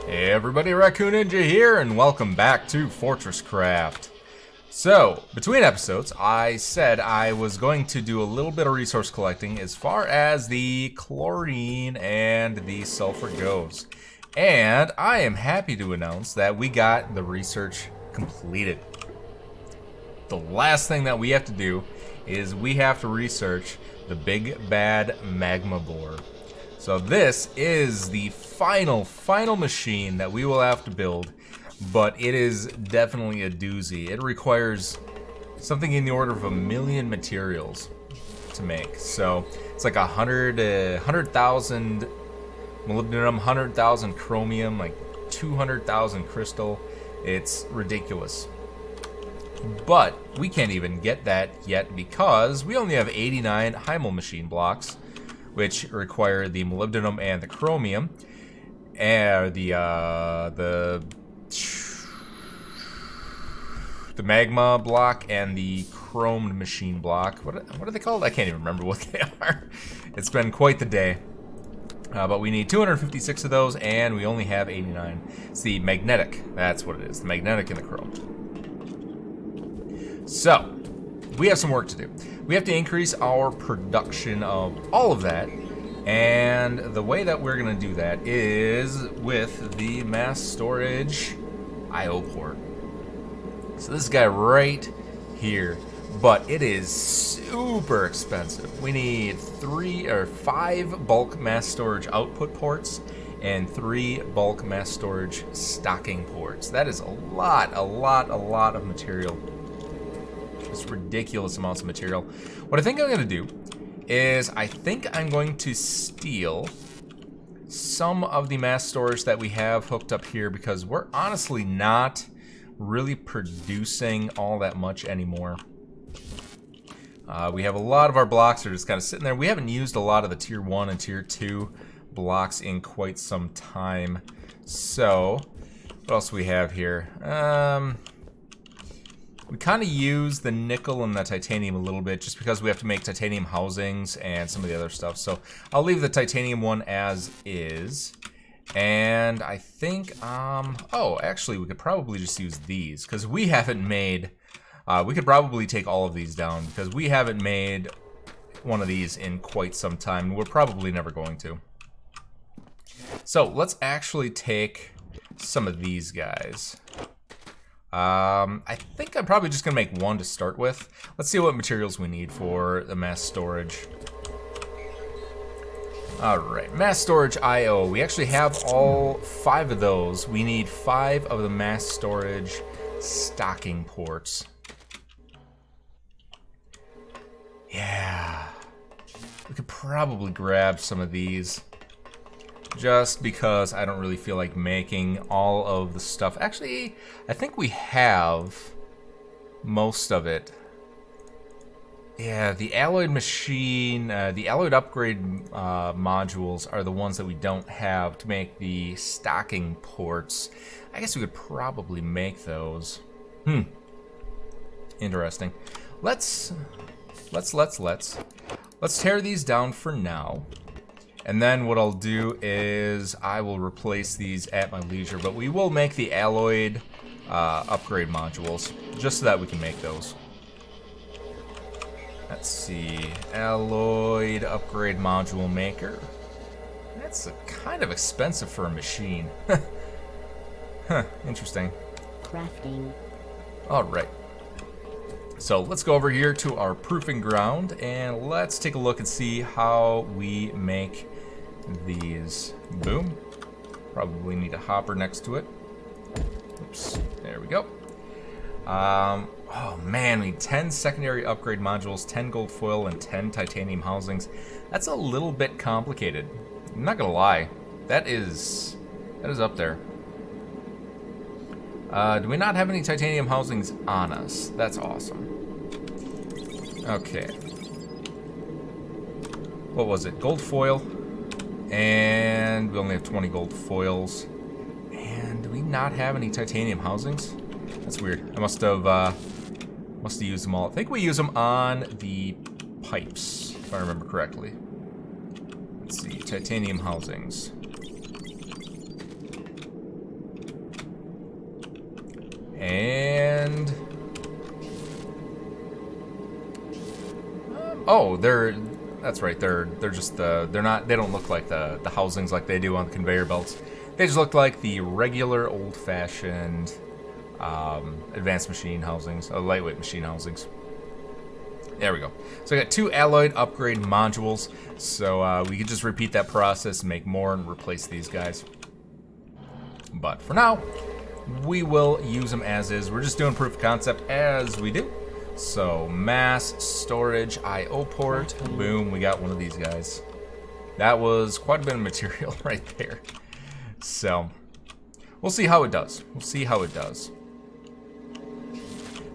Hey everybody, Raccoon Ninja here, and welcome back to Fortresscraft. So, between episodes, I said I was going to do a little bit of resource collecting as far as the chlorine and the sulfur goes. And I am happy to announce that we got the research completed. The last thing that we have to do is we have to research the big bad magma boar. So this is the final machine that we will have to build, but it is definitely a doozy. It requires something in the order of 1 million materials to make. So it's like 100,000 molybdenum, 100,000 chromium, like 200,000 crystal. It's ridiculous. But we can't even get that yet because we only have 89 Hymel machine blocks, which require the molybdenum and the chromium, and the magma block and the chromed machine block. What are they called? I can't even remember what they are. It's been quite the day. But we need 256 of those, and we only have 89. It's the magnetic. That's what it is. The magnetic and the chromed. So, we have some work to do. We have to increase our production of all of that, and the way that we're going to do that is with the mass storage IO port. So this guy right here, but it is super expensive. We need 5 bulk mass storage output ports and 3 bulk mass storage stocking ports. That is a lot of material. Just ridiculous amounts of material. What I think I'm gonna do is I think I'm going to steal some of the mass storage that we have hooked up here because we're honestly not really producing all that much anymore. We have a lot of our blocks that are just kind of sitting there. We haven't used a lot of the tier 1 and tier 2 blocks in quite some time. So, what else do we have here? We kind of use the nickel and the titanium a little bit just because we have to make titanium housings and some of the other stuff. So I'll leave the titanium one as is. And I think, oh, actually we could probably just use these because we haven't made, we could probably take all of these down because we haven't made one of these in quite some time. We're probably never going to. So let's actually take some of these guys. I think I'm probably just gonna make one to start with. Let's see what materials we need for the mass storage. Alright, mass storage IO. We actually have all 5 of those. We need 5 of the mass storage stocking ports. Yeah. We could probably grab some of these. Just because I don't really feel like making all of the stuff. Actually, I think we have most of it. Yeah, the alloyed machine, the alloyed upgrade modules are the ones that we don't have to make the stocking ports. I guess we could probably make those. Interesting. Let's tear these down for now. And then what I'll do is I will replace these at my leisure, but we will make the alloyed upgrade modules just so that we can make those. Let's see, alloyed upgrade module maker. That's kind of expensive for a machine. Huh, interesting. Crafting. All right. So let's go over here to our proofing ground and let's take a look and see how we make these. Boom. Probably need a hopper next to it. Oops, there we go. Oh man, we need 10 secondary upgrade modules, 10 gold foil, and 10 titanium housings. That's a little bit complicated. I'm not gonna lie. That is up there. Do we not have any titanium housings on us? That's awesome. Okay. What was it? Gold foil. And we only have 20 gold foils. And do we not have any titanium housings? That's weird. I must have used them all. I think we use them on the pipes, if I remember correctly. Let's see, titanium housings. Oh, that's right. They're just they don't look like the housings like they do on the conveyor belts. They just look like the regular old-fashioned advanced machine housings, lightweight machine housings. There we go. So I got 2 alloyed upgrade modules, so we could just repeat that process and make more and replace these guys. But for now, we will use them as is. We're just doing proof of concept as we do. So mass storage IO port, boom, we got one of these guys. That was quite a bit of material right there. So we'll see how it does. We'll see how it does.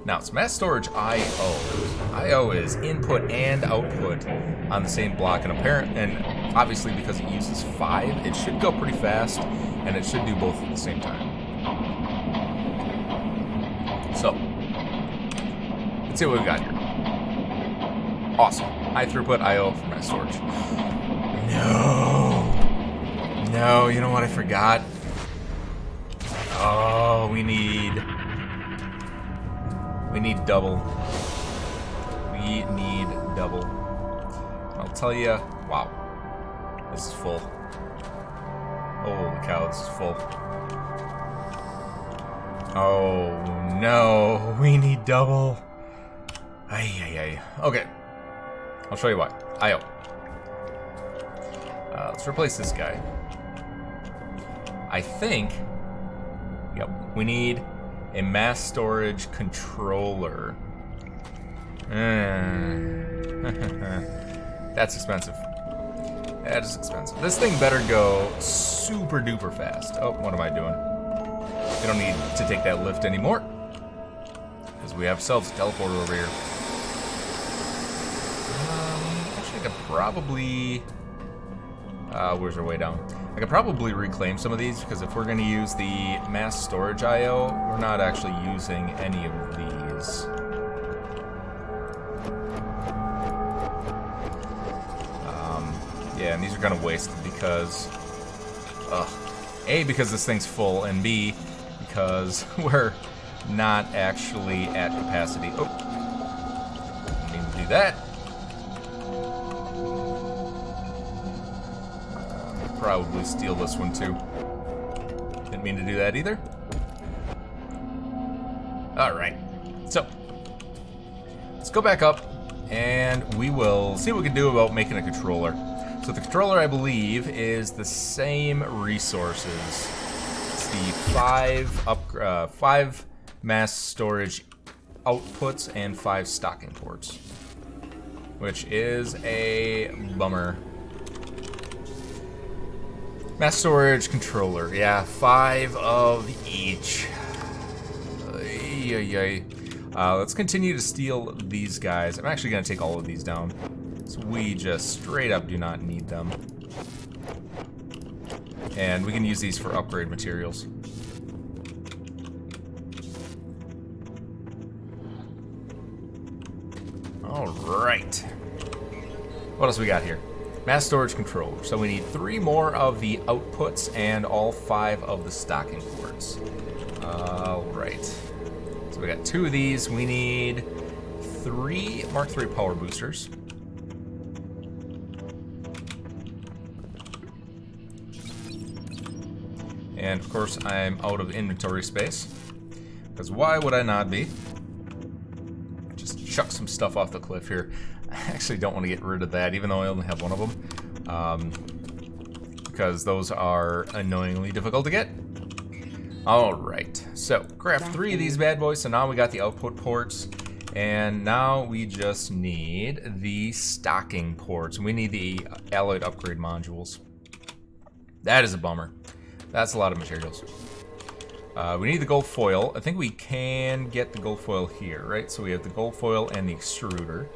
Now it's mass storage IO. IO is input and output on the same block, and obviously because it uses 5, it should go pretty fast, and it should do both at the same time. So let's see what we got here. Awesome. High throughput IO for mass storage. No, you know what I forgot? Oh, we need double. We need double. I'll tell you, wow. This is full. Holy cow, this is full. Oh no, we need double. Ay. Okay, I'll show you why. IO. Let's replace this guy. I think, yep, we need a mass storage controller. That's expensive. That is expensive. This thing better go super duper fast. Oh, what am I doing? We don't need to take that lift anymore, because we have ourselves a teleporter over here. Actually, I could probably... where's our way down? I could probably reclaim some of these, because if we're going to use the mass storage IO, we're not actually using any of these. Yeah, and these are kind of wasted because... A, because this thing's full, and B, because we're not actually at capacity. Oh, didn't mean to do that. Probably steal this one too. Didn't mean to do that either. Alright, so let's go back up and we will see what we can do about making a controller. So the controller, I believe, is the same resources. It's the 5 mass storage outputs and 5 stocking ports, which is a bummer. Mass storage controller, yeah, 5 of each. Let's continue to steal these guys. I'm actually going to take all of these down. So we just straight up do not need them. And we can use these for upgrade materials. Alright. What else we got here? Mass storage controller. So we need 3 more of the outputs and all 5 of the stocking ports. Alright. So we got 2 of these. We need 3 Mark III power boosters. And of course I'm out of inventory space, because why would I not be? Just chuck some stuff off the cliff here. I actually don't want to get rid of that, even though I only have 1 of them, because those are annoyingly difficult to get. Alright, so craft 3 of these bad boys. So now we got the output ports, and now we just need the stocking ports. We need the alloyed upgrade modules. That is a bummer. That's a lot of materials. We need the gold foil. I think we can get the gold foil here, right? So we have the gold foil and the extruder.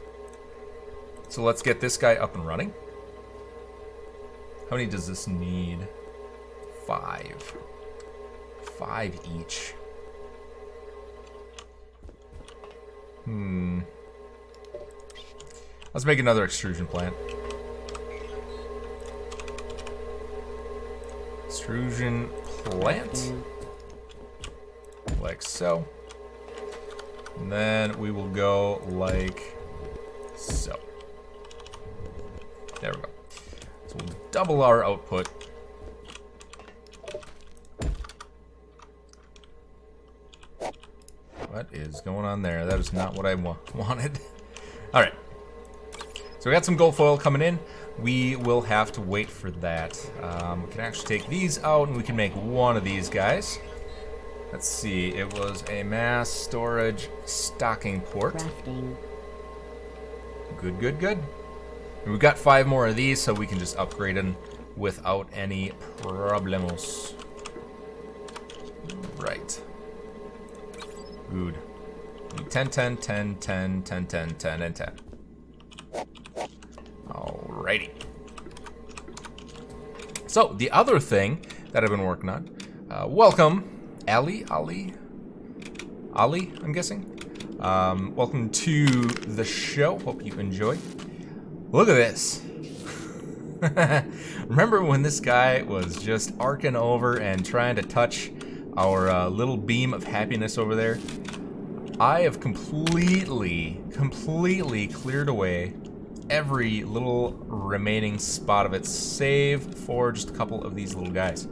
So let's get this guy up and running. How many does this need? 5. 5 each. Let's make another extrusion plant. Extrusion plant. Like so. And then we will go like so. There we go. So we'll double our output. What is going on there? That is not what I wanted. All right. So we got some gold foil coming in. We will have to wait for that. We can actually take these out and we can make one of these guys. Let's see. It was a mass storage stocking port. Crafting. Good, good, good. And we've got 5 more of these, so we can just upgrade them without any problemos. Right. Good. 10, 10, 10, 10, 10, 10, 10, and 10. Alrighty. So, the other thing that I've been working on, welcome, Ali, I'm guessing. Welcome to the show. Hope you enjoy. Look at this. Remember when this guy was just arcing over and trying to touch our little beam of happiness over there? I have completely cleared away every little remaining spot of it, save for just a couple of these little guys.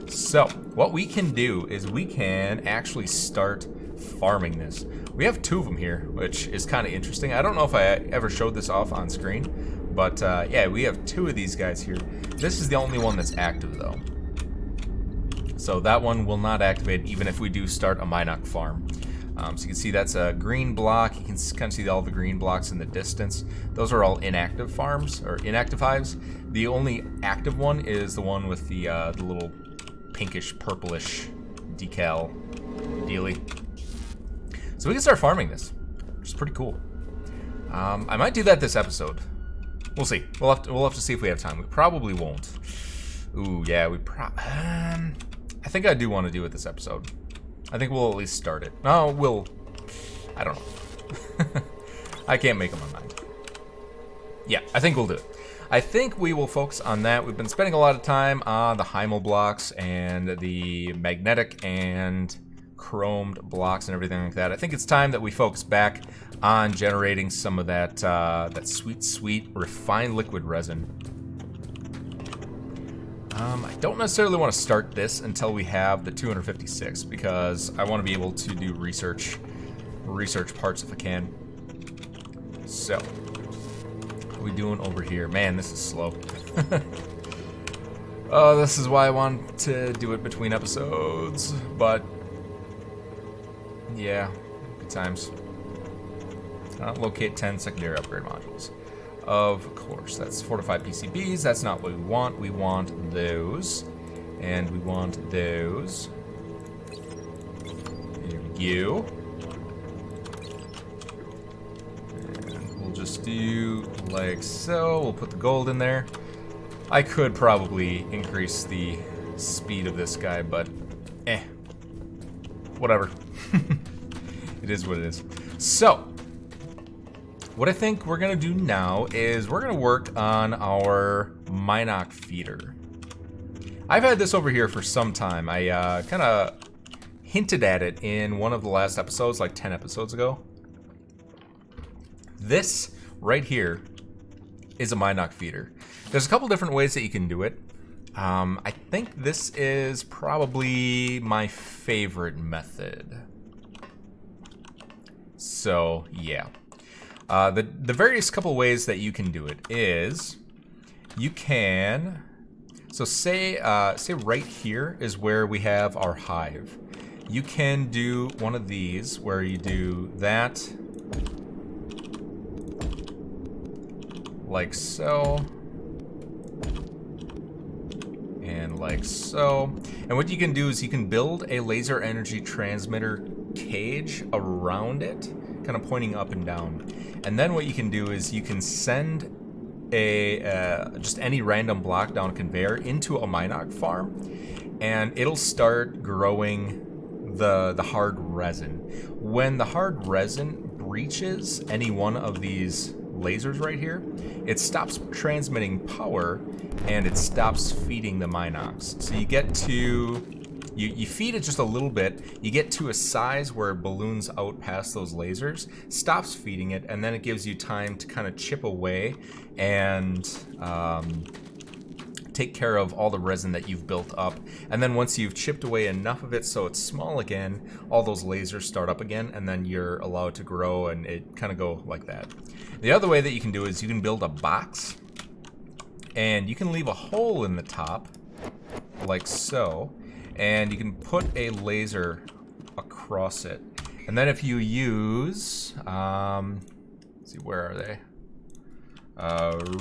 So, what we can do is we can actually start farming this. We have 2 of them here, which is kind of interesting. I don't know if I ever showed this off on screen, but yeah, we have 2 of these guys here. This is the only one that's active, though. So that one will not activate even if we do start a Mynock farm. So you can see that's a green block. You can kind of see all the green blocks in the distance. Those are all inactive farms, or inactive hives. The only active one is the one with the little pinkish, purplish decal dealy. So we can start farming this, which is pretty cool. I might do that this episode. We'll see. We'll have to see if we have time. We probably won't. Ooh, yeah, I think I do want to do it this episode. I think we'll at least start it. No, I don't know. I can't make up my mind. Yeah, I think we'll do it. I think we will focus on that. We've been spending a lot of time on the Heimel blocks and the magnetic and chromed blocks and everything like that. I think it's time that we focus back on generating some of that that sweet refined liquid resin. I don't necessarily want to start this until we have the 256 because I want to be able to do research parts if I can. So, what are we doing over here? Man, this is slow. Oh, this is why I want to do it between episodes, but yeah, good times. Locate 10 secondary upgrade modules. Of course, that's 4 to 5 PCBs. That's not what we want. We want those. And we want those. There we go. And we'll just do like so. We'll put the gold in there. I could probably increase the speed of this guy, but whatever. It is what it is. So, what I think we're going to do now is we're going to work on our Mynock Feeder. I've had this over here for some time. I kind of hinted at it in one of the last episodes, like 10 episodes ago. This right here is a Mynock Feeder. There's a couple different ways that you can do it. I think this is probably my favorite method. So, yeah. The various couple ways that you can do it is you can, so say right here is where we have our hive. You can do one of these where you do that like so and like so. And what you can do is you can build a laser energy transmitter cage around it, kind of pointing up and down. And then what you can do is you can send a just any random block down a conveyor into a Mynock farm, and it'll start growing the hard resin. When the hard resin breaches any one of these lasers right here, it stops transmitting power and it stops feeding the Mynocks. So you get to You feed it just a little bit, you get to a size where it balloons out past those lasers, stops feeding it, and then it gives you time to kind of chip away and take care of all the resin that you've built up. And then once you've chipped away enough of it so it's small again, all those lasers start up again, and then you're allowed to grow, and it kind of go like that. The other way that you can do is you can build a box, and you can leave a hole in the top, like so, and you can put a laser across it. And then if you use, let's see, where are they?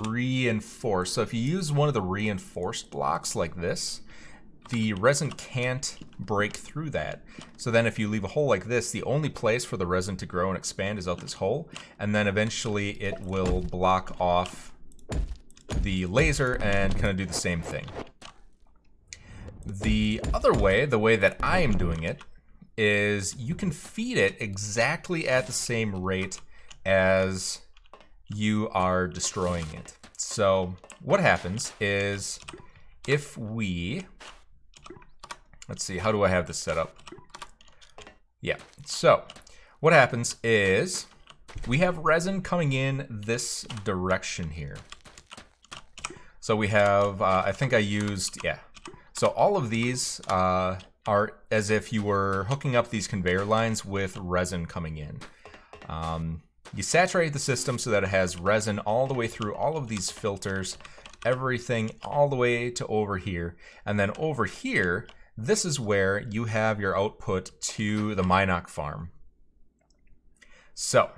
Reinforced. So if you use one of the reinforced blocks like this, the resin can't break through that. So then if you leave a hole like this, the only place for the resin to grow and expand is out this hole, and then eventually it will block off the laser and kind of do the same thing. The other way, the way that I am doing it, is you can feed it exactly at the same rate as you are destroying it. So what happens is if we, let's see, how do I have this set up? Yeah, so what happens is we have resin coming in this direction here. So we have, I think I used, yeah. So all of these are as if you were hooking up these conveyor lines with resin coming in. You saturate the system so that it has resin all the way through all of these filters, everything all the way to over here. And then over here, this is where you have your output to the Mynock farm. So,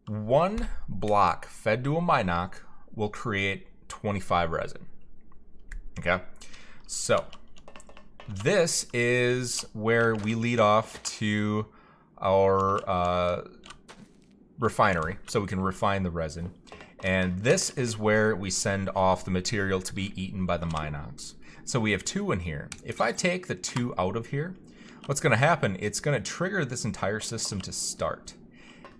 one block fed to a Mynock will create 25 resin. Okay? So, this is where we lead off to our refinery, so we can refine the resin. And this is where we send off the material to be eaten by the Mynocks. So we have 2 in here. If I take the 2 out of here, what's going to happen, it's going to trigger this entire system to start.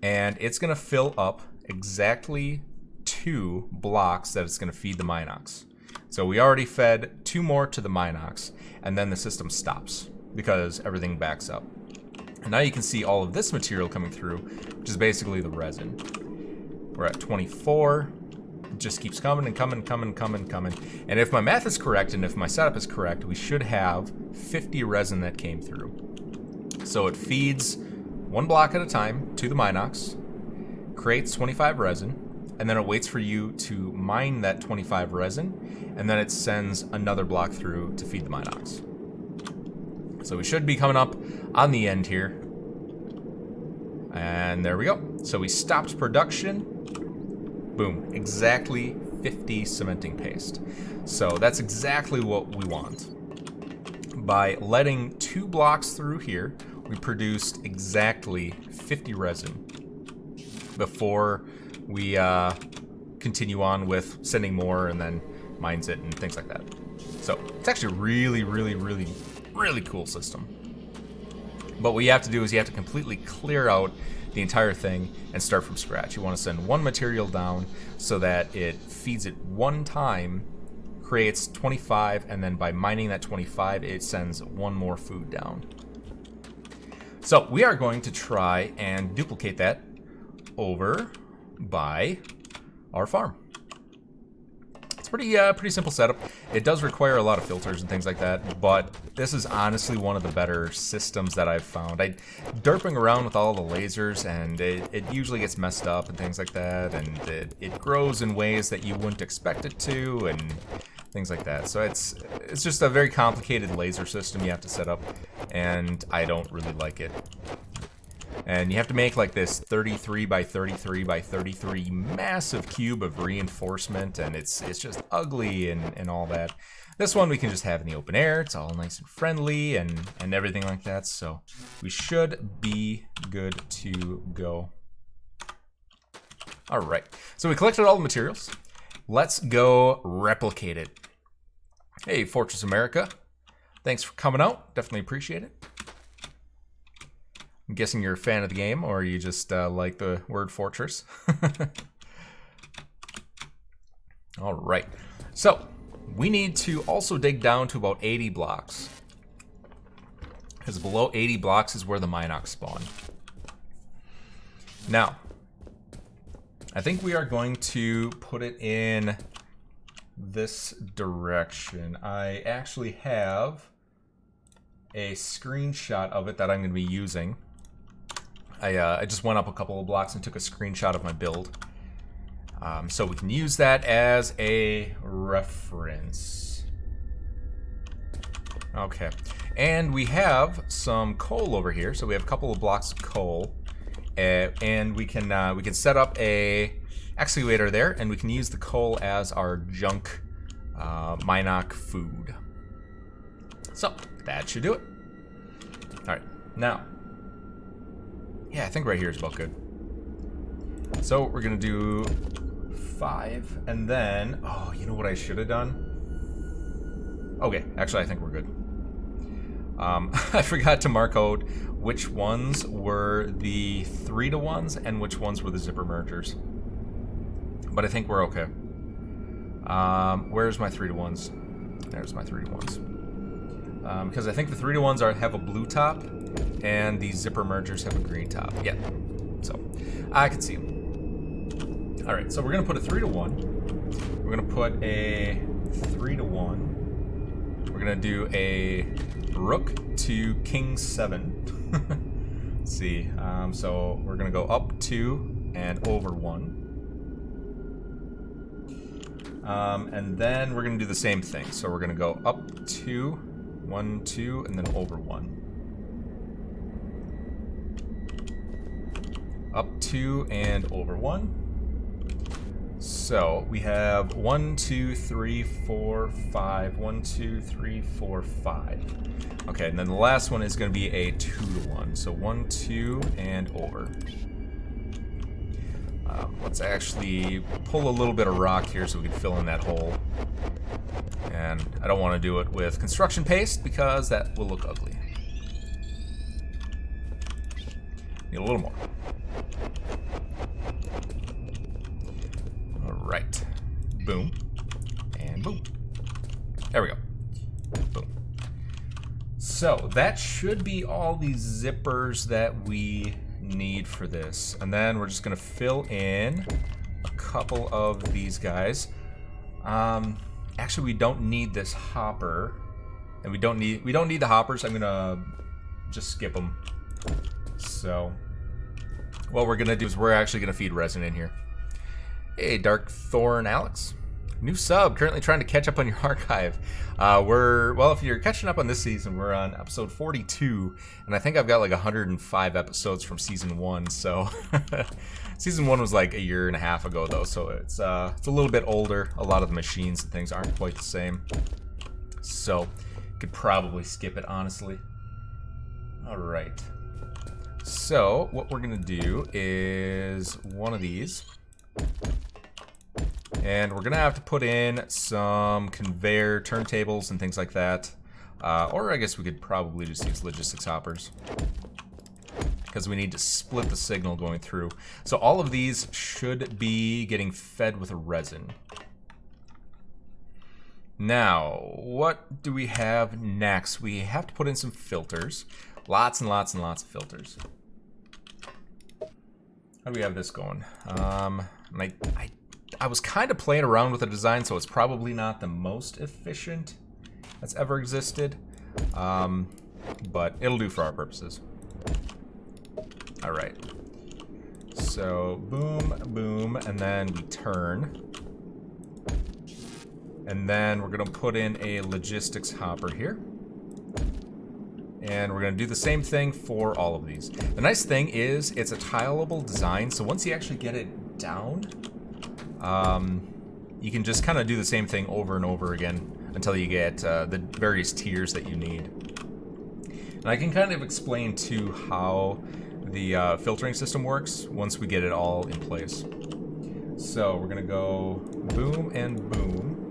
And it's going to fill up exactly 2 blocks that it's going to feed the Mynocks. So we already fed 2 more to the Mynocks, and then the system stops because everything backs up. And now you can see all of this material coming through, which is basically the resin. We're at 24. It just keeps coming and coming, coming. And if my math is correct and if my setup is correct, we should have 50 resin that came through. So it feeds 1 block at a time to the Mynocks, creates 25 resin, and then it waits for you to mine that 25 resin, and then it sends another block through to feed the Mynocks. So we should be coming up on the end here. And there we go. So we stopped production. Boom. Exactly 50 cementing paste. So that's exactly what we want. By letting 2 blocks through here, we produced exactly 50 resin before we continue on with sending more and then mines it and things like that. So it's actually really cool system. But what you have to do is you have to completely clear out the entire thing and start from scratch. You want to send 1 material down so that it feeds it 1 time, creates 25, and then by mining that 25, it sends 1 more food down. So we are going to try and duplicate that over by our farm. It's pretty simple setup. It does require a lot of filters and things like that, but this is honestly one of the better systems that I've found. Derping around with all the lasers, and it usually gets messed up and things like that, and it grows in ways that you wouldn't expect it to, and things like that. So it's just a very complicated laser system you have to set up, and I don't really like it. And you have to make like this 33 by 33 by 33 massive cube of reinforcement, and it's just ugly and all that. This one we can just have in the open air. It's all nice and friendly and everything like that. So we should be good to go. All right. So we collected all the materials. Let's go replicate it. Hey, Fortress America. Thanks for coming out. Definitely appreciate it. I'm guessing you're a fan of the game, or you just like the word fortress. All right. So we need to also dig down to about 80 blocks. Because below 80 blocks is where the Mynocks spawn. Now, I think we are going to put it in this direction. I actually have a screenshot of it that I'm going to be using. I just went up a couple of blocks and took a screenshot of my build. So we can use that as a reference. Okay. And we have some coal over here. So we have a couple of blocks of coal. And we can set up a excavator there, and we can use the coal as our junk Mynock food. So that should do it. All right, now, yeah, I think right here is about good. So we're gonna do 5, and then, oh, you know what I should have done? Okay, actually, I think we're good. I forgot to mark out which ones were the 3-to-1s and which ones were the zipper mergers. But I think we're okay. Where's my 3-to-1s? There's my 3-to-1s. Because I think the 3-to-1s have a blue top, and the zipper mergers have a green top. Yeah, so I can see them. All right, so we're gonna put a 3-to-1. We're gonna put a 3-to-1. We're gonna do a rook to king 7. Let's see. So we're gonna go up 2 and over 1. And then we're gonna do the same thing. So we're gonna go up 2, 1, 2, and then over 1. Up 2 and over 1. So we have 1, 2, 3, 4, 5. 1, 2, 3, 4, 5. Okay, and then the last one is going to be a 2-to-1. So 1, 2, and over. Let's actually pull a little bit of rock here so we can fill in that hole. And I don't want to do it with construction paste because that will look ugly. Need a little more. Alright. Boom. And boom. There we go. Boom. So that should be all the zippers that we need for this. And then we're just gonna fill in a couple of these guys. Actually, we don't need this hopper. And we don't need the hoppers. I'm gonna just skip them. So what we're gonna do is we're actually gonna feed resin in here. Hey, Dark Thorn Alex. New sub, currently trying to catch up on your archive. Well, if you're catching up on this season, we're on episode 42, and I think I've got like 105 episodes from season 1, so season 1 was like a year and a half ago though, so it's a little bit older. A lot of the machines and things aren't quite the same. So, could probably skip it, honestly. Alright. So, what we're gonna do is one of these. And we're gonna have to put in some conveyor turntables and things like that. Or I guess we could probably just use logistics hoppers, because we need to split the signal going through. So all of these should be getting fed with resin. Now, what do we have next? We have to put in some filters. Lots and lots and lots of filters. How do we have this going? I was kind of playing around with the design, so it's probably not the most efficient that's ever existed. But it'll do for our purposes. Alright. So, boom, boom, and then we turn. And then we're going to put in a logistics hopper here. And we're going to do the same thing for all of these. The nice thing is it's a tileable design, so once you actually get it down, you can just kind of do the same thing over and over again until you get the various tiers that you need. And I can kind of explain too how the filtering system works once we get it all in place. So we're gonna go boom and boom.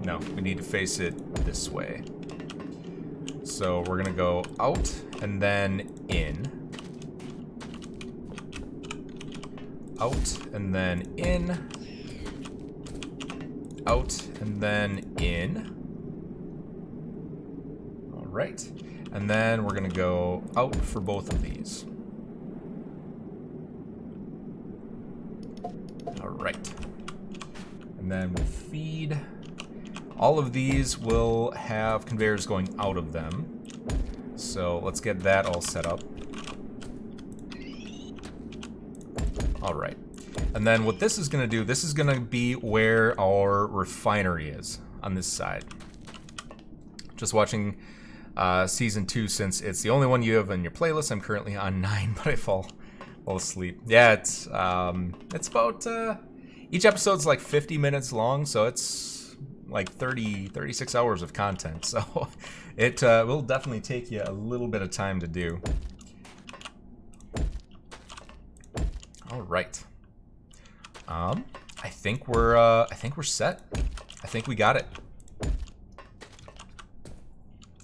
No, we need to face it this way. So we're gonna go out and then in. Out and then in. Out and then in. right. And then we're going to go out for both of these. All right. And then we'll feed. All of these will have conveyors going out of them. So let's get that all set up. All right. And then what this is going to do, this is going to be where our refinery is on this side. Just watching Season 2 since it's the only one you have in your playlist. I'm currently on 9, but I fall asleep. Yeah, it's about... each episode's like 50 minutes long, so it's like 36 hours of content. So it will definitely take you a little bit of time to do. All right. I think we're set. I think we got it.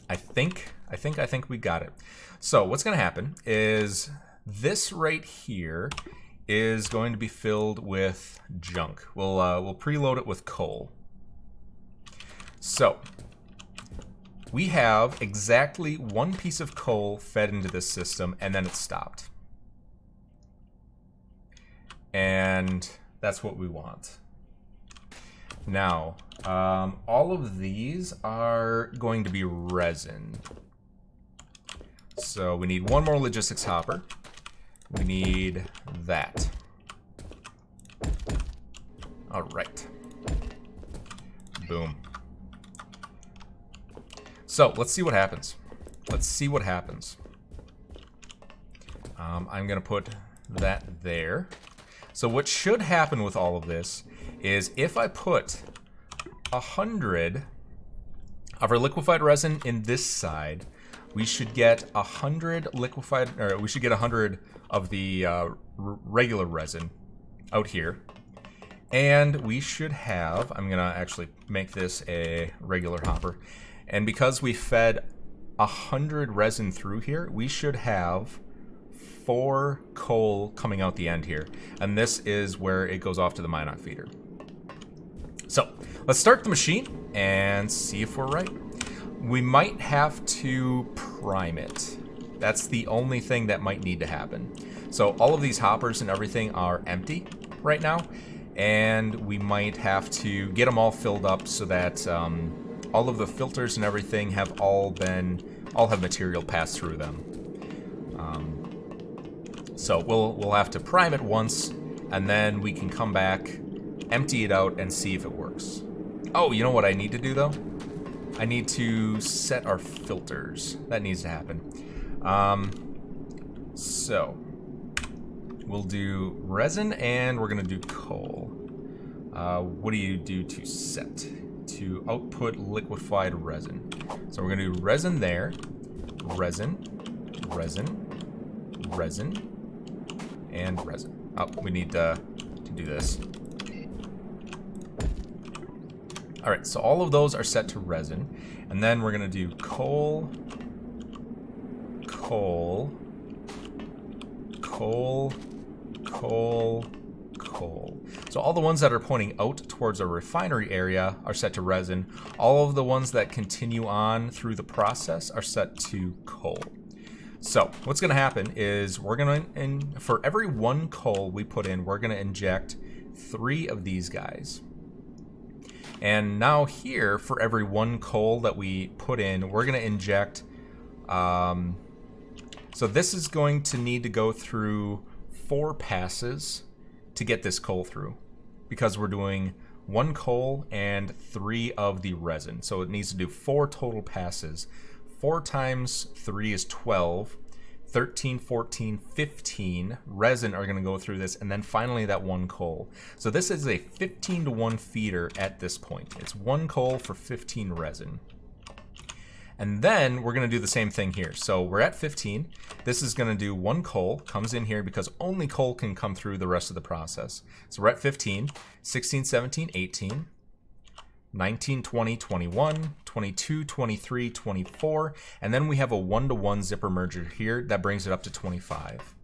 I think we got it. So what's gonna happen is this right here is going to be filled with junk. We'll preload it with coal. So we have exactly one piece of coal fed into this system, and then it stopped. And that's what we want. Now, all of these are going to be resin. So we need one more logistics hopper. We need that. All right. Boom. So let's see what happens. Let's see what happens. I'm gonna put that there. So what should happen with all of this is if I put 100 of our liquefied resin in this side, we should get 100 liquefied, or we should get 100 of the regular resin out here. And we should have, I'm gonna actually make this a regular hopper. And because we fed 100 resin through here, we should have 4 coal coming out the end here. And this is where it goes off to the Mynock Feeder. So let's start the machine and see if we're right. We might have to prime it. That's the only thing that might need to happen. So all of these hoppers and everything are empty right now, and we might have to get them all filled up so that all of the filters and everything have all have material passed through them. So we'll have to prime it once, and then we can come back, empty it out, and see if it works. Oh, you know what I need to do though? I need to set our filters. That needs to happen. So we'll do resin and we're gonna do coal. What do you do to set? To output liquefied resin. So we're gonna do resin there, resin, resin, resin, and resin. Oh, we need to do this. All right, so all of those are set to resin, and then we're gonna do coal, coal, coal, coal, coal. So all the ones that are pointing out towards our refinery area are set to resin. All of the ones that continue on through the process are set to coal. So what's gonna happen is we're gonna, for every 1 coal we put in, we're gonna inject 3 of these guys. And now here, for every 1 coal that we put in, we're gonna inject, so this is going to need to go through 4 passes to get this coal through, because we're doing 1 coal and 3 of the resin. So it needs to do 4 total passes. 4 times 3 is 12. 13, 14, 15 resin are going to go through this, and then finally that 1 coal. So this is a 15-to-1 feeder at this point. It's 1 coal for 15 resin. And then we're going to do the same thing here. So we're at 15. This is going to do 1 coal, comes in here because only coal can come through the rest of the process. So we're at 15, 16, 17, 18, 19, 20, 21, 22, 23, 24, and then we have a 1-to-1 zipper merger here that brings it up to 25.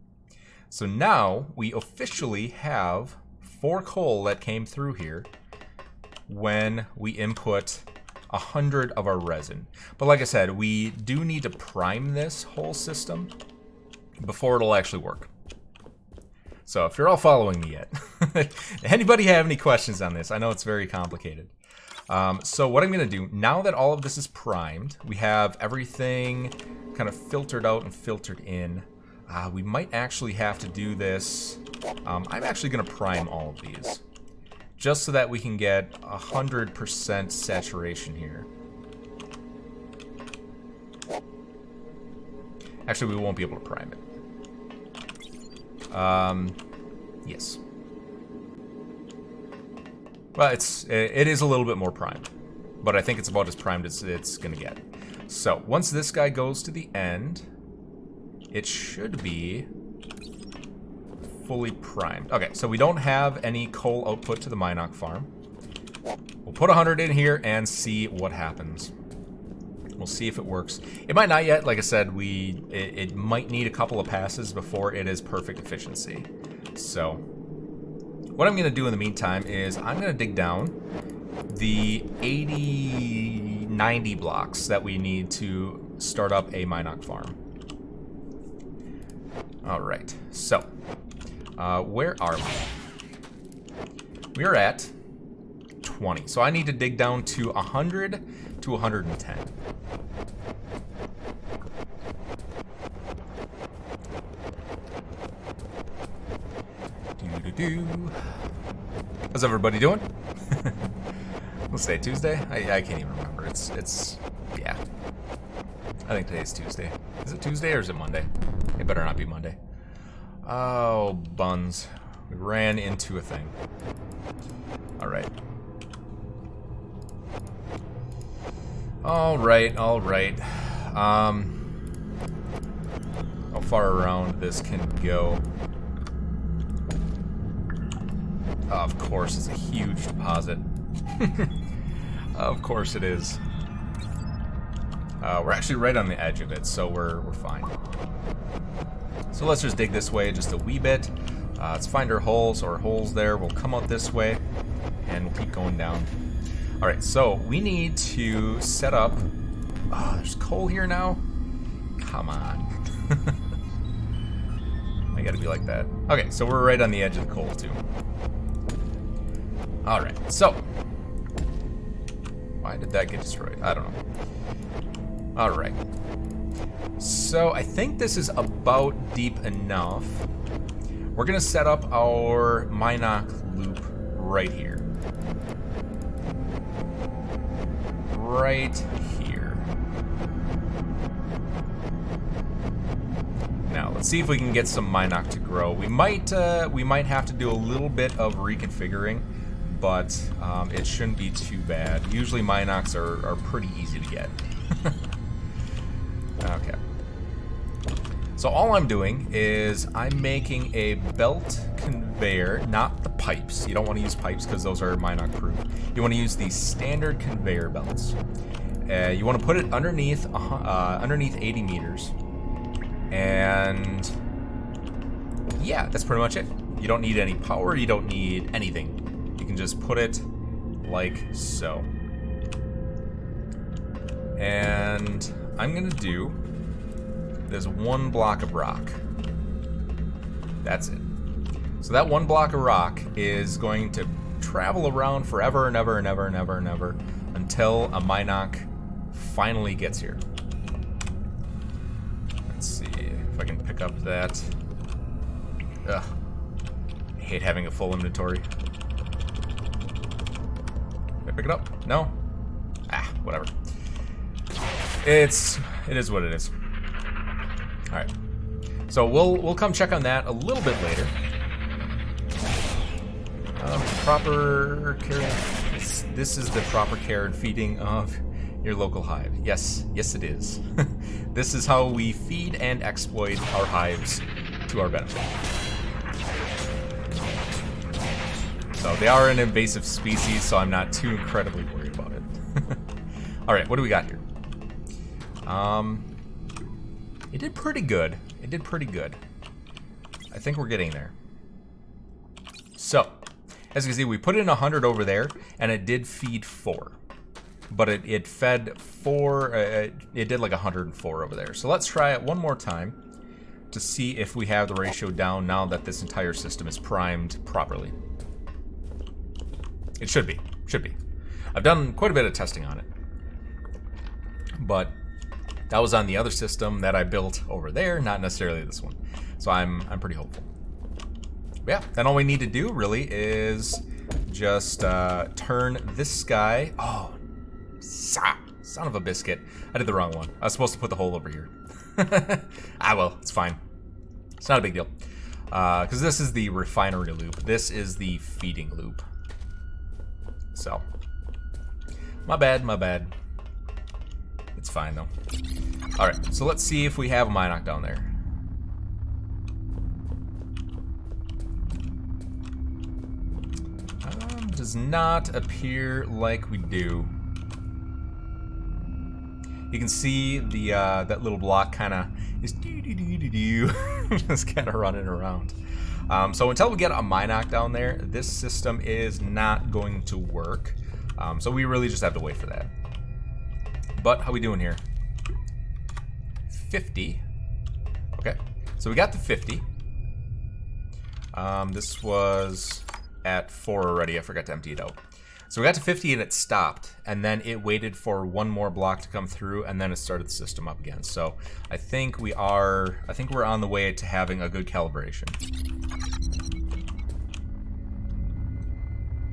So now we officially have 4 coal that came through here when we input 100 of our resin. But like I said, we do need to prime this whole system before it'll actually work. So if you're all following me yet, anybody have any questions on this? I know it's very complicated. So what I'm going to do, now that all of this is primed, we have everything kind of filtered out and filtered in. We might actually have to do this. I'm actually going to prime all of these, just so that we can get 100% saturation here. Actually, we won't be able to prime it. Yes. Well, it is a little bit more primed, but I think it's about as primed as it's gonna get. So once this guy goes to the end, it should be fully primed. Okay, so we don't have any coal output to the Mynock farm. We'll put 100 in here and see what happens. We'll see if it works. It might not yet. Like I said, it might need a couple of passes before it is perfect efficiency. So what I'm going to do in the meantime is I'm going to dig down the 90 blocks that we need to start up a Mynock farm. All right. So where are we? We're at 20. So I need to dig down to 100 to 110. How's everybody doing? Let's say Tuesday? I can't even remember. It's yeah. I think today's Tuesday. Is it Tuesday or is it Monday? It better not be Monday. Oh, buns. We ran into a thing. Alright. Alright. How far around this can go? Of course, it's a huge deposit. Of course it is. We're actually right on the edge of it, so we're fine. So let's just dig this way just a wee bit. Let's find our holes or holes there. We'll come out this way, and we'll keep going down. All right, so we need to set up... Oh, there's coal here now? Come on. I gotta be like that. Okay, so we're right on the edge of the coal, too. All right, so... Why did that get destroyed? I don't know. All right. So I think this is about deep enough. We're gonna set up our Mynock loop right here. Right here. Now let's see if we can get some Mynock to grow. We might have to do a little bit of reconfiguring, but it shouldn't be too bad. Usually Mynocks are pretty easy to get. Okay. So all I'm doing is I'm making a belt conveyor, not the pipes. You don't want to use pipes because those are Mynock proof. You want to use the standard conveyor belts. You want to put it underneath 80 meters. And yeah, that's pretty much it. You don't need any power. You don't need anything. You can just put it like so. And I'm gonna do this one block of rock. That's it. So that one block of rock is going to travel around forever and ever and ever and ever and ever until a Mynock finally gets here. Let's see if I can pick up that. Ugh. I hate having a full inventory. Can I pick it up? No? Ah, whatever. It is what it is. All right. So we'll come check on that a little bit later. Proper care. This is the proper care and feeding of your local hive. Yes, it is. This is how we feed and exploit our hives to our benefit. So they are an invasive species, so I'm not too incredibly worried about it. All right, what do we got here? It did pretty good. I think we're getting there. So, as you can see, we put in 100 over there, and it did feed 4. but it fed 4, it did like 104 over there. So let's try it one more time to see if we have the ratio down now that this entire system is primed properly. It should be. I've done quite a bit of testing on it, but that was on the other system that I built over there, not necessarily this one. So I'm pretty hopeful. But yeah, then all we need to do really is just turn this guy. Oh, son of a biscuit! I did the wrong one. I was supposed to put the hole over here. Ah well, it's fine. It's not a big deal. Because this is the refinery loop. This is the feeding loop. So, my bad. It's fine though. Alright, so let's see if we have a Mynock down there. Does not appear like we do. You can see the that little block kind of is just kind of running around. So until we get a Mynock down there, this system is not going to work. So we really just have to wait for that. But how we doing here? 50. Okay, so we got the 50. This was at 4 already. I forgot to empty it out. So we got to 50 and it stopped, and then it waited for one more block to come through, and then it started the system up again. So I think we're on the way to having a good calibration.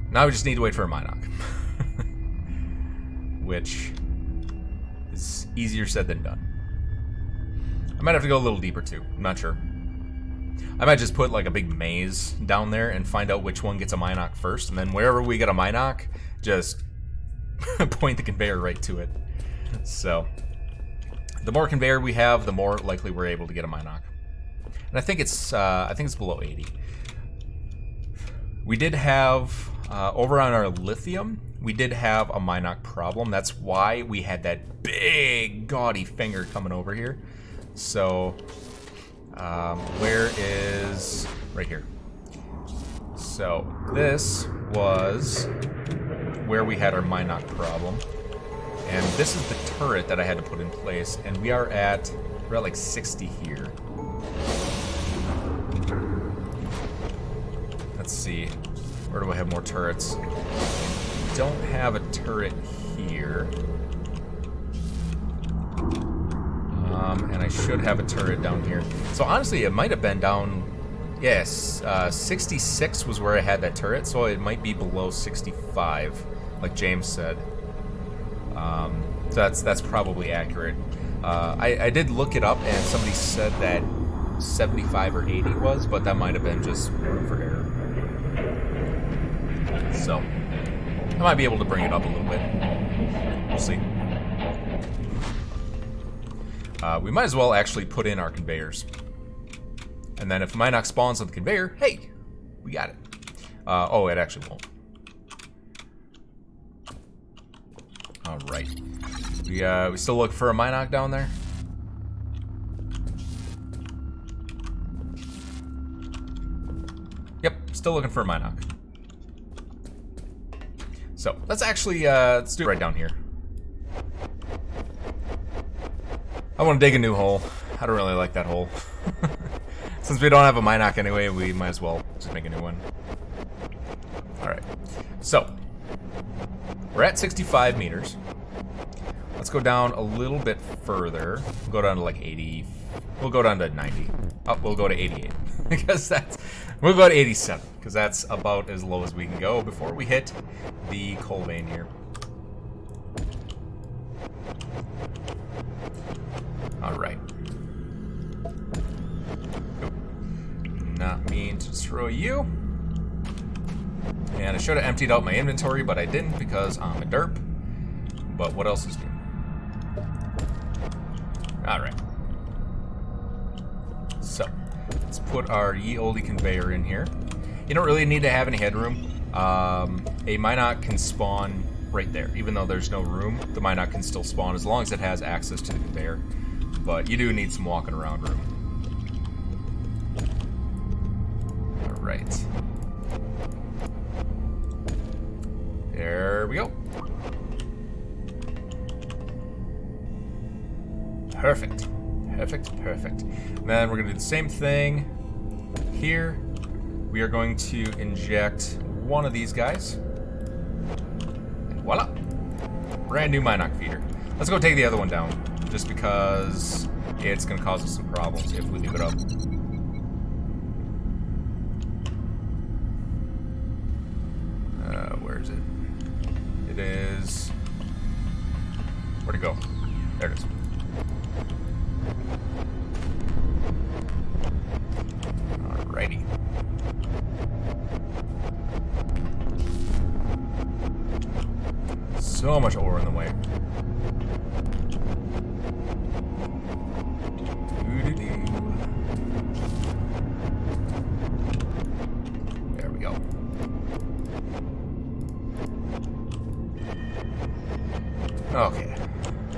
Now we just need to wait for a Mynock. Which is easier said than done. I might have to go a little deeper too. I'm not sure. I might just put like a big maze down there and find out which one gets a Mynock first, and then wherever we get a Mynock, just point the conveyor right to it. So the more conveyor we have, the more likely we're able to get a Mynock. And I think it's below 80. We did have over on our lithium, we did have a Mynock problem. That's why we had that big gaudy finger coming over here. So where is right here? So this was where we had our Mynock problem, and this is the turret that I had to put in place, and we're at like 60 here. Let's see, where do I have more turrets? Don't have a turret here. And I should have a turret down here. So honestly, it might have been down, yes, 66 was where I had that turret, so it might be below 65, like James said. So that's probably accurate. I did look it up, and somebody said that 75 or 80 was, but that might have been just room for error. So I might be able to bring it up a little bit. We'll see. We might as well actually put in our conveyors. And then if Mynock spawns on the conveyor, hey, we got it. Oh, it actually won't. Alright. We still looking for a Mynock down there? Yep, still looking for a Mynock. So, let's actually, let's do it right down here. I want to dig a new hole. I don't really like that hole. Since we don't have a Mynock anyway, we might as well just make a new one. Alright. So, we're at 65 meters. Let's go down a little bit further. We'll go down to like 80. We'll go down to 90. Oh, we'll go to 88. Because we'll go to 87. Because that's about as low as we can go before we hit the coal vein here. Alright. Not mean to destroy you. And I should have emptied out my inventory, but I didn't because I'm a derp. But what else is new? Alright. So, let's put our ye olde conveyor in here. You don't really need to have any headroom. A Mynock can spawn right there. Even though there's no room, the Mynock can still spawn as long as it has access to the conveyor. But you do need some walking around room. Alright. There we go. Perfect. Perfect, perfect. And then we're going to do the same thing here. We are going to inject one of these guys. And voila. Brand new Mynock Feeder. Let's go take the other one down, just because it's going to cause us some problems if we leave it up. Where is it? It is... Where'd it go? There it is. Alrighty. So much ore in the way. There we go. Okay.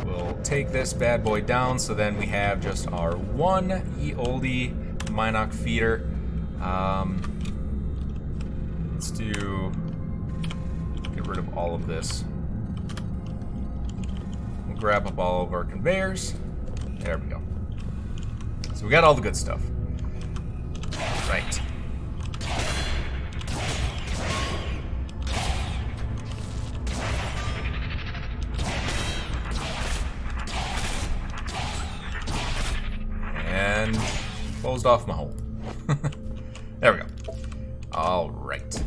We'll take this bad boy down, so then we have just our one ye olde Mynock Feeder. Let's do... Get rid of all of this. We'll grab up all of our conveyors. There we go. So we got all the good stuff. Right. And closed off my hole. There we go. All right.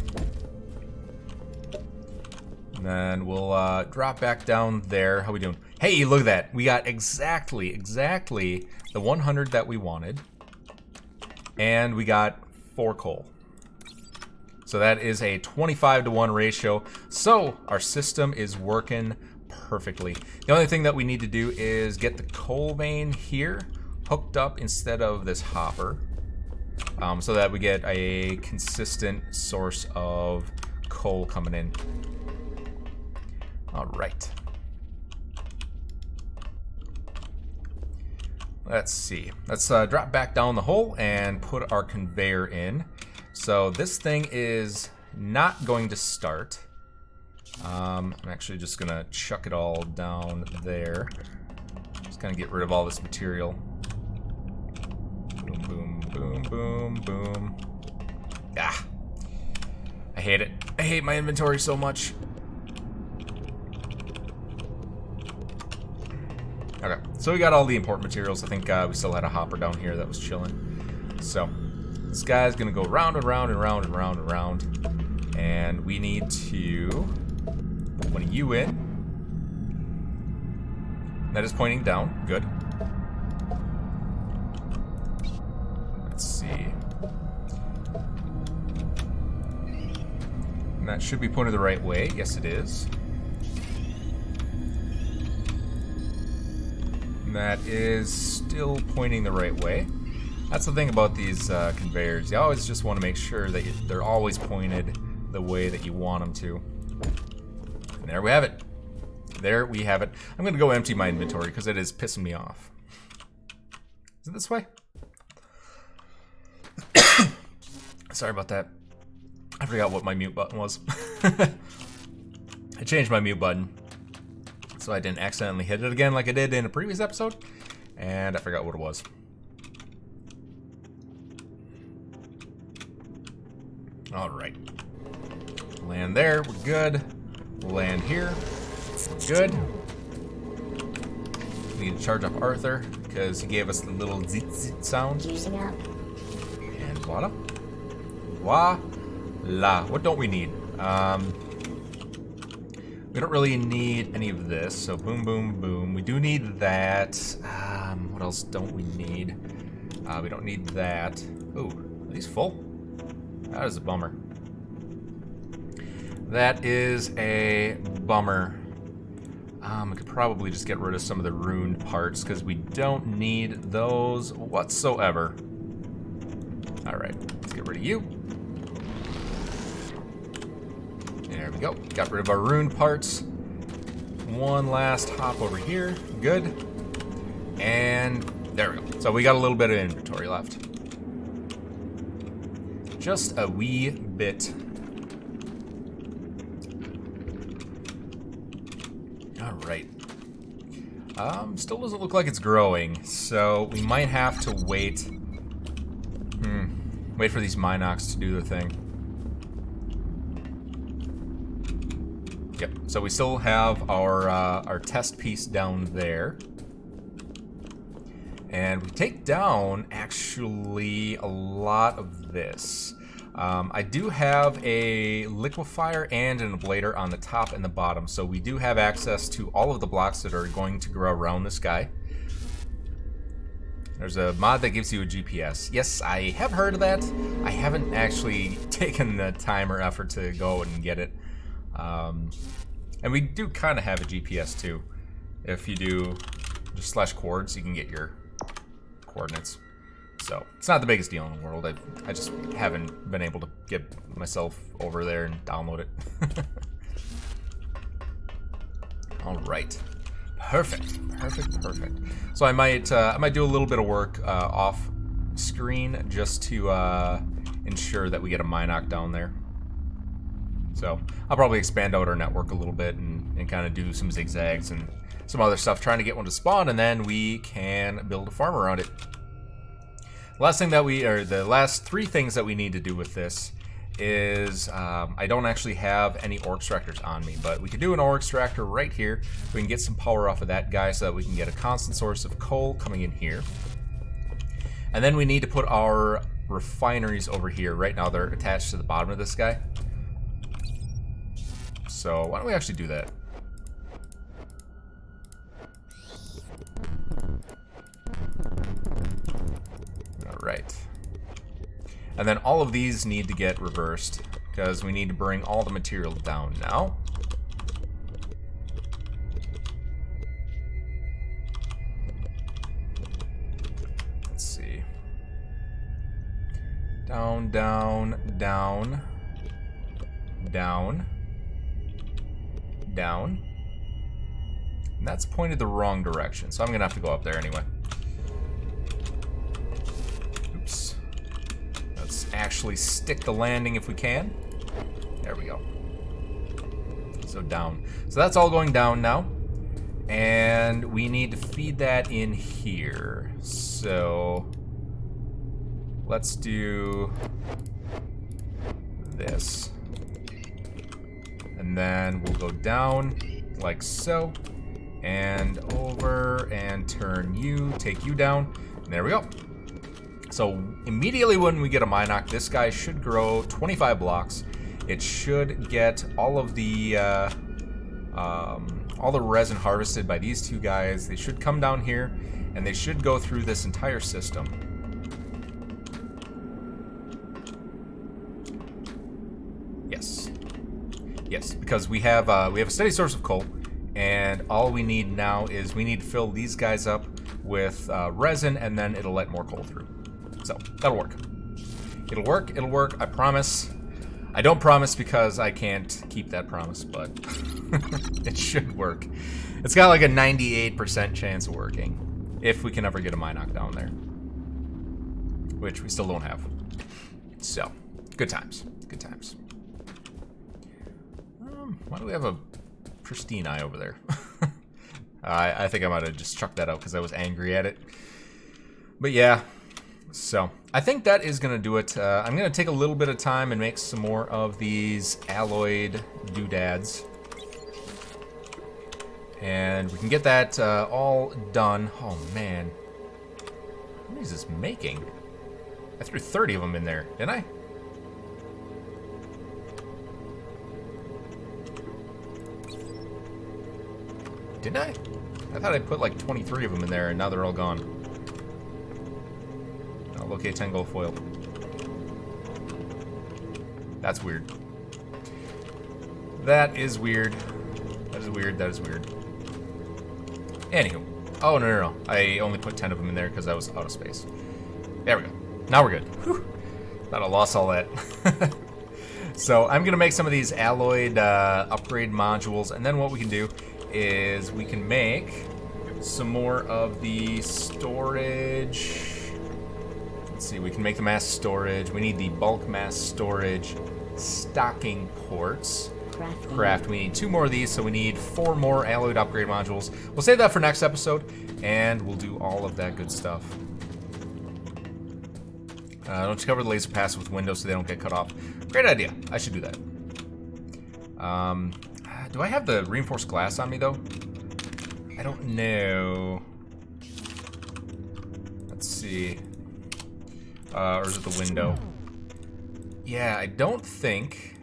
And then we'll drop back down there. How we doing? Hey, look at that. We got exactly the 100 that we wanted. And we got 4 coal. So that is a 25-to-1 ratio. So our system is working perfectly. The only thing that we need to do is get the coal vein here hooked up instead of this hopper, so that we get a consistent source of coal coming in. All right. Let's see. Let's drop back down the hole and put our conveyor in. So this thing is not going to start. I'm actually just gonna chuck it all down there. Just gonna get rid of all this material. Boom, boom, boom, boom, boom. Ah, I hate it. I hate my inventory so much. Okay, so we got all the important materials. I think we still had a hopper down here that was chilling. So this guy's gonna go round and round and round and round and round, and we need to put one of you in. That is pointing down. Good. Let's see. And that should be pointed the right way. Yes, it is. And that is still pointing the right way. That's the thing about these conveyors. You always just want to make sure that they're always pointed the way that you want them to. And there we have it. There we have it. I'm going to go empty my inventory because it is pissing me off. Is it this way? Sorry about that. I forgot what my mute button was. I changed my mute button so I didn't accidentally hit it again like I did in a previous episode, and I forgot what it was. Alright. Land there, we're good. Land here, we're good. We need to charge up Arthur because he gave us the little zit zit sound. And voila. Voila. What don't we need? We don't really need any of this, so boom, boom, boom. We do need that. What else don't we need? We don't need that. Ooh, are these full? That is a bummer. That is a bummer. I could probably just get rid of some of the ruined parts because we don't need those whatsoever. Alright, let's get rid of you. There we go. Got rid of our ruined parts. One last hop over here. Good. And there we go. So we got a little bit of inventory left. Just a wee bit. Alright. Still doesn't look like it's growing, so we might have to wait. Wait for these Mynocks to do the thing. Yep, so we still have our test piece down there. And we take down, actually, a lot of this. I do have a liquefier and an ablator on the top and the bottom, so we do have access to all of the blocks that are going to grow around this guy. There's a mod that gives you a GPS. Yes, I have heard of that. I haven't actually taken the time or effort to go and get it. And we do kind of have a GPS too. If you do just /coords, you can get your coordinates. So it's not the biggest deal in the world. I just haven't been able to get myself over there and download it. All right, perfect. So I might do a little bit of work off screen just to ensure that we get a Mynock down there. So I'll probably expand out our network a little bit and kind of do some zigzags and some other stuff, trying to get one to spawn, and then we can build a farm around it. The last three things that we need to do with this is, I don't actually have any ore extractors on me, but we can do an ore extractor right here. We can get some power off of that guy so that we can get a constant source of coal coming in here. And then we need to put our refineries over here. Right now they're attached to the bottom of this guy. So why don't we actually do that? Alright. And then all of these need to get reversed, because we need to bring all the material down now. Let's see. Down, down, down, down, down. And that's pointed the wrong direction, so I'm gonna have to go up there anyway. Oops. Let's actually stick the landing if we can. There we go. So down. So that's all going down now. And we need to feed that in here. So let's do this. And then we'll go down like so. And over and turn you, take you down. And there we go. So immediately when we get a Mynock, this guy should grow 25 blocks. It should get all of the resin harvested by these two guys. They should come down here, and they should go through this entire system. Yes, yes, because we have a steady source of coal, and all we need now is we need to fill these guys up with resin, and then it'll let more coal through. So that'll work. It'll work. It'll work. I promise. I don't promise because I can't keep that promise, but it should work. It's got like a 98% chance of working if we can ever get a Mynock down there, which we still don't have. So good times. Good times. Why do we have a pristine eye over there? I think I might have just chucked that out because I was angry at it. But yeah. So, I think that is going to do it. I'm going to take a little bit of time and make some more of these alloyed doodads. And we can get that all done. Oh, man. How many is this making? I threw 30 of them in there, didn't I? Didn't I? I thought I put like 23 of them in there, and now they're all gone. Locate 10 gold foil. That's weird. That is weird. That is weird. That is weird. Anywho. Oh, no. I only put 10 of them in there because I was out of space. There we go. Now we're good. Whew. Thought I lost all that. So I'm going to make some of these alloyed upgrade modules, and then what we can do is we can make some more of the storage. Let's see, we can make the mass storage. We need the bulk mass storage stocking ports. craft. We need 2 more of these, so we need 4 more alloyed upgrade modules. We'll save that for next episode, and we'll do all of that good stuff. Don't you cover the laser pass with windows so they don't get cut off. Great idea. I should do that. Do I have the reinforced glass on me, though? I don't know. Let's see. Or is it the window? Yeah, I don't think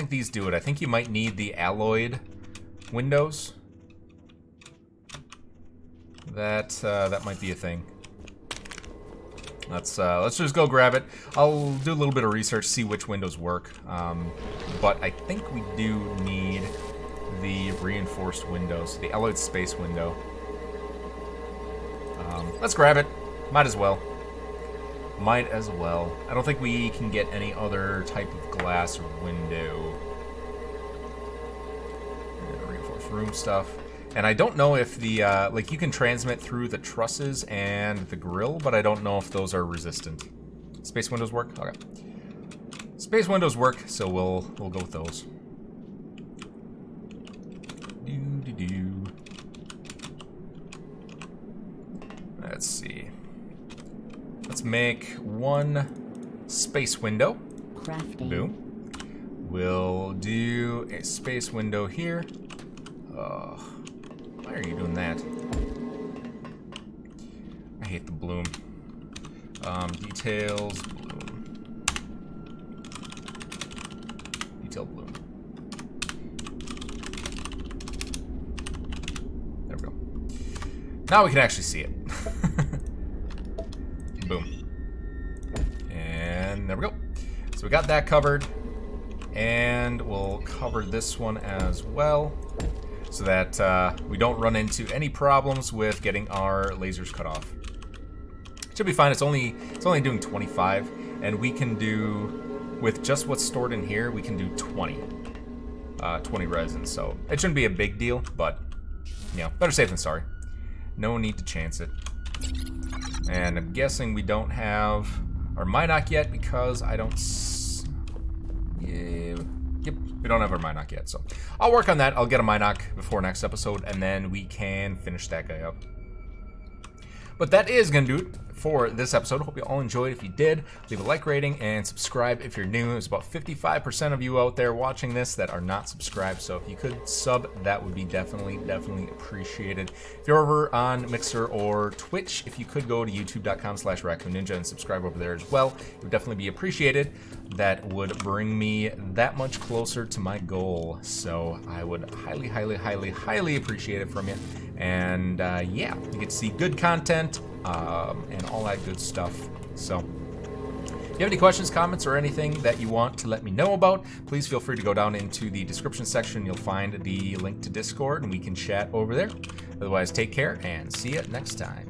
these do it. I think you might need the alloyed windows. That might be a thing. Let's just go grab it. I'll do a little bit of research, see which windows work. But I think we do need the reinforced windows, the alloyed space window. Let's grab it. Might as well. Might as well. I don't think we can get any other type of glass or window. Reinforced room stuff. And I don't know if the, like, you can transmit through the trusses and the grill, but I don't know if those are resistant. Space windows work? Okay. Space windows work, so we'll go with those. Let's see. Let's make 1 space window. Crafting. Boom. We'll do a space window here. Why are you doing that? I hate the bloom. Details, bloom. Detail, bloom. There we go. Now we can actually see it. Boom. And there we go. So we got that covered. And we'll cover this one as well, so that we don't run into any problems with getting our lasers cut off. Should be fine. It's only doing 25, and we can do, with just what's stored in here, we can do 20 resin. So it shouldn't be a big deal, but you know, better safe than sorry. No need to chance it. And I'm guessing we don't have our Mynock yet because I don't. Yep, we don't have our Mynock yet, so I'll work on that. I'll get a Mynock before next episode, and then we can finish that guy up. But that is going to do it for this episode. Hope you all enjoyed. If you did, leave a like rating and subscribe if you're new. There's about 55% of you out there watching this that are not subscribed, so if you could sub, that would be definitely appreciated. If you're over on Mixer or Twitch, if you could go to youtube.com/RaccoonNinja and subscribe over there as well, it would definitely be appreciated. That would bring me that much closer to my goal, so I would highly appreciate it from you. And yeah, you get to see good content and all that good stuff. So if you have any questions, comments, or anything that you want to let me know about, please feel free to go down into the description section. You'll find the link to Discord, and we can chat over there. Otherwise, take care and see you next time.